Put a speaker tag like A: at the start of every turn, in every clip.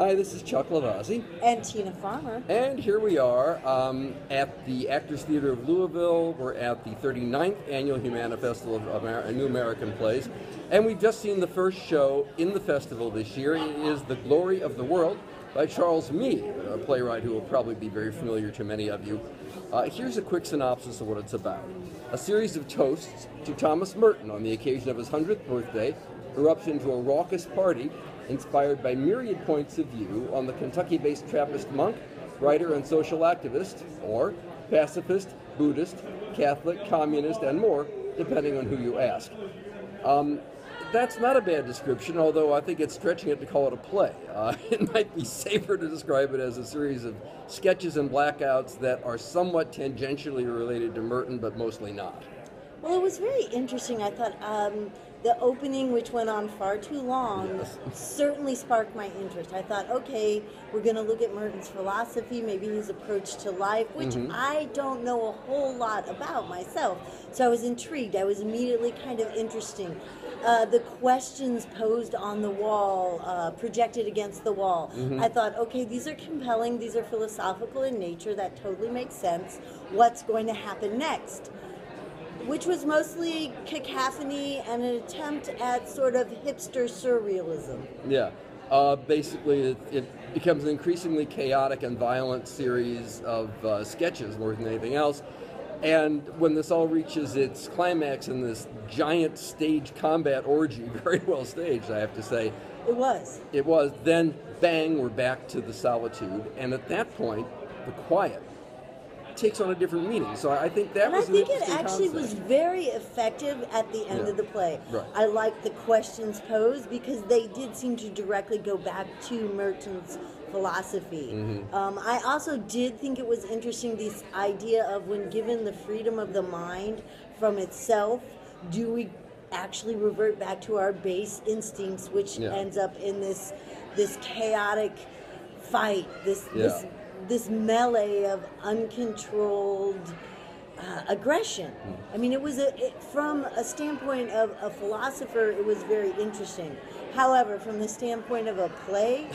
A: Hi, this is Chuck Lavazzi.
B: And Tina Farmer.
A: And here we are at the Actors Theatre of Louisville. We're at the 39th Annual Humana Festival of New American Plays. And we've just seen the first show in the festival this year. It is The Glory of the World by Charles Mee, a playwright who will probably be very familiar to many of you. Here's a quick synopsis of what it's about. A series of toasts to Thomas Merton on the occasion of his 100th birthday erupts into a raucous party inspired by myriad points of view on the Kentucky-based Trappist monk, writer, and social activist, or pacifist, Buddhist, Catholic, communist, and more, depending on who you ask. That's not a bad description, although I think it's stretching it to call it a play. It might be safer to describe it as a series of sketches and blackouts that are somewhat tangentially related to Merton, but mostly not.
B: Well, it was very interesting. I thought the opening, which went on far too long,
A: Yes.
B: certainly sparked my interest. I thought, okay, we're going to look at Merton's philosophy, maybe his approach to life, which I don't know a whole lot about myself. So I was intrigued. I was immediately kind of interesting. The questions posed on the wall, projected against the wall. I thought, okay, these are compelling, these are philosophical in nature, that totally makes sense. What's going to happen next? Which was mostly cacophony and an attempt at sort of hipster surrealism.
A: Yeah. Basically, it becomes an increasingly chaotic and violent series of sketches more than anything else. And when this all reaches its climax in this giant stage combat orgy, very well staged, I have to say.
B: It was.
A: It was. Then, bang, we're back to the solitude. And at that point, the quiet takes on a different meaning. So I think that was an interesting
B: it actually
A: concept.
B: was very effective at the end of the play.
A: Right.
B: I liked the questions posed because they did seem to directly go back to Merton's philosophy. I also did think it was interesting, this idea of when given the freedom of the mind from itself, do we actually revert back to our base instincts, which ends up in this chaotic fight, this melee of uncontrolled aggression. I mean, it was from a standpoint of a philosopher, it was very interesting. However, from the standpoint of a play,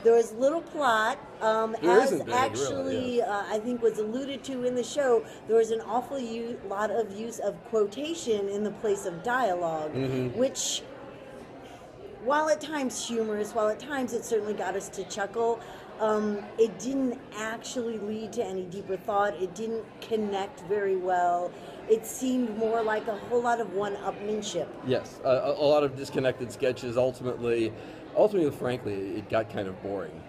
B: there was little plot. As actually, really, I think was alluded to in the show, there was an awful lot of use of quotation in the place of dialogue, which, while at times humorous, while at times it certainly got us to chuckle, it didn't actually lead to any deeper thought. It didn't connect very well. It seemed more like a whole lot of one-upmanship.
A: Yes, a lot of disconnected sketches. Ultimately, frankly, it got kind of boring.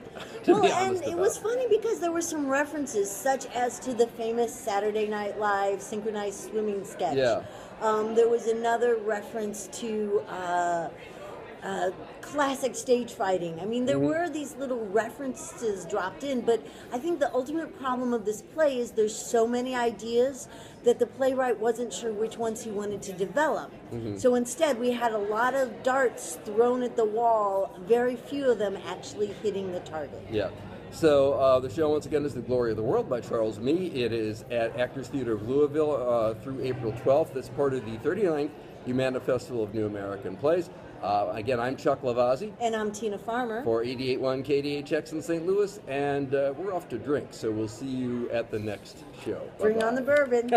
B: And it was funny because there were some references, such as to the famous Saturday Night Live synchronized swimming sketch.
A: Yeah.
B: There was another reference to classic stage fighting. I mean, there were these little references dropped in, but I think the ultimate problem of this play is there's so many ideas that the playwright wasn't sure which ones he wanted to develop. So instead, we had a lot of darts thrown at the wall, very few of them actually hitting the target.
A: Yeah. So the show, once again, is The Glory of the World by Charles Mee. It is at Actors Theatre of Louisville through April 12th. It's part of the 39th Humana Festival of New American Plays. Again, I'm Chuck Lavazzi.
B: And I'm Tina Farmer.
A: For 88.1 KDHX in St. Louis, and we're off to drink, so we'll see you at the next show.
B: Bring on the bourbon.